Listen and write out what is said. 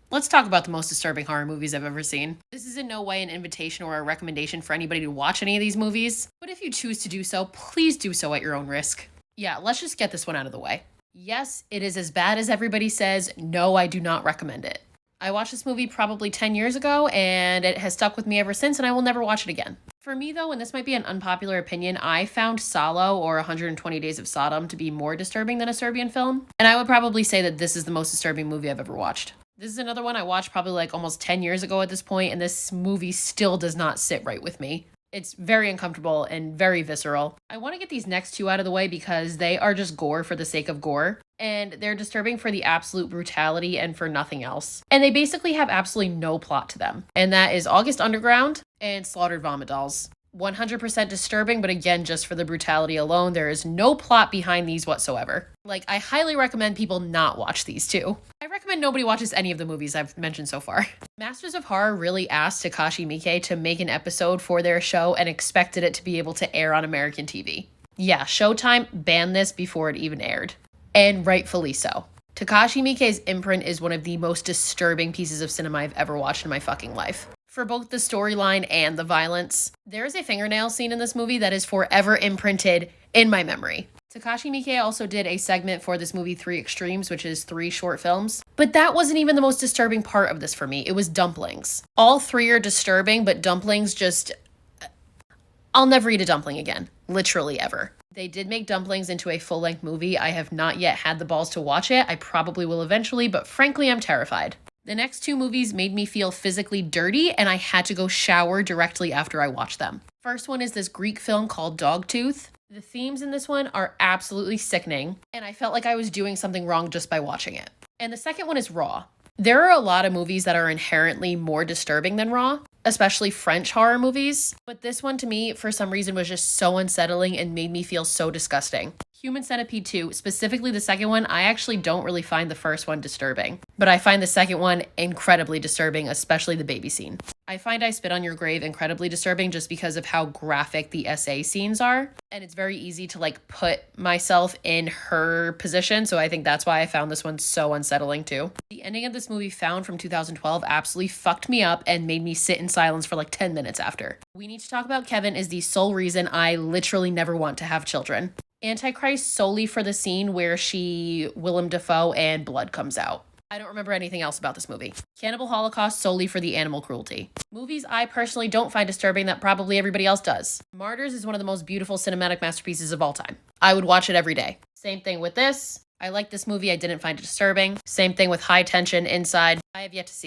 Let's talk about the most disturbing horror movies I've ever seen. This is in no way an invitation or a recommendation for anybody to watch any of these movies, but if you choose to do so, please do so at your own risk. Yeah, let's just get this one out of the way. Yes, it is as bad as everybody says. No, I do not recommend it. I watched this movie probably 10 years ago, and it has stuck with me ever since, and I will never watch it again. For me, though, and this might be an unpopular opinion, I found Salo, or 120 Days of Sodom, to be more disturbing than a Serbian film, and I would probably say that this is the most disturbing movie I've ever watched. This is another one I watched probably like almost 10 years ago at this point, and this movie still does not sit right with me. It's very uncomfortable and very visceral. I want to get these next two out of the way because they are just gore for the sake of gore, and they're disturbing for the absolute brutality and for nothing else. And they basically have absolutely no plot to them, and that is August Underground and Slaughtered Vomit Dolls. 100% disturbing, but again, just for the brutality alone, there is no plot behind these whatsoever. Like, I highly recommend people not watch these two. I recommend nobody watches any of the movies I've mentioned so far. Masters of Horror really asked Takashi Miike to make an episode for their show and expected it to be able to air on American TV. Yeah, Showtime banned this before it even aired. And rightfully so. Takashi Miike's imprint is one of the most disturbing pieces of cinema I've ever watched in my fucking life. For both the storyline and the violence, there is a fingernail scene in this movie that is forever imprinted in my memory. Takashi Miike also did a segment for this movie 3 Extremes, which is 3 short films. But that wasn't even the most disturbing part of this for me. It was dumplings. All 3 are disturbing, but dumplings just... I'll never eat a dumpling again. Literally ever. They did make Dumplings into a full-length movie. I have not yet had the balls to watch it. I probably will eventually, but frankly, I'm terrified. The next 2 movies made me feel physically dirty, and I had to go shower directly after I watched them. First one is this Greek film called Dogtooth. The themes in this one are absolutely sickening, and I felt like I was doing something wrong just by watching it. And the second one is Raw. There are a lot of movies that are inherently more disturbing than Raw, especially French horror movies, but this one to me, for some reason, was just so unsettling and made me feel so disgusting. Human Centipede 2, specifically the second one, I actually don't really find the first one disturbing, but I find the second one incredibly disturbing, especially the baby scene. I find I Spit on Your Grave incredibly disturbing just because of how graphic the SA scenes are, and it's very easy to like put myself in her position, so I think that's why I found this one so unsettling too. The ending of this movie, Found from 2012, absolutely fucked me up and made me sit in silence for like 10 minutes after. We Need to Talk About Kevin is the sole reason I literally never want to have children. Antichrist solely for the scene where Willem Dafoe and blood comes out. I don't remember anything else about this movie. Cannibal Holocaust solely for the animal cruelty. Movies I personally don't find disturbing that probably everybody else does. Martyrs is one of the most beautiful cinematic masterpieces of all time. I would watch it every day. Same thing with this. I like this movie. I didn't find it disturbing. Same thing with High Tension, Inside. I have yet to see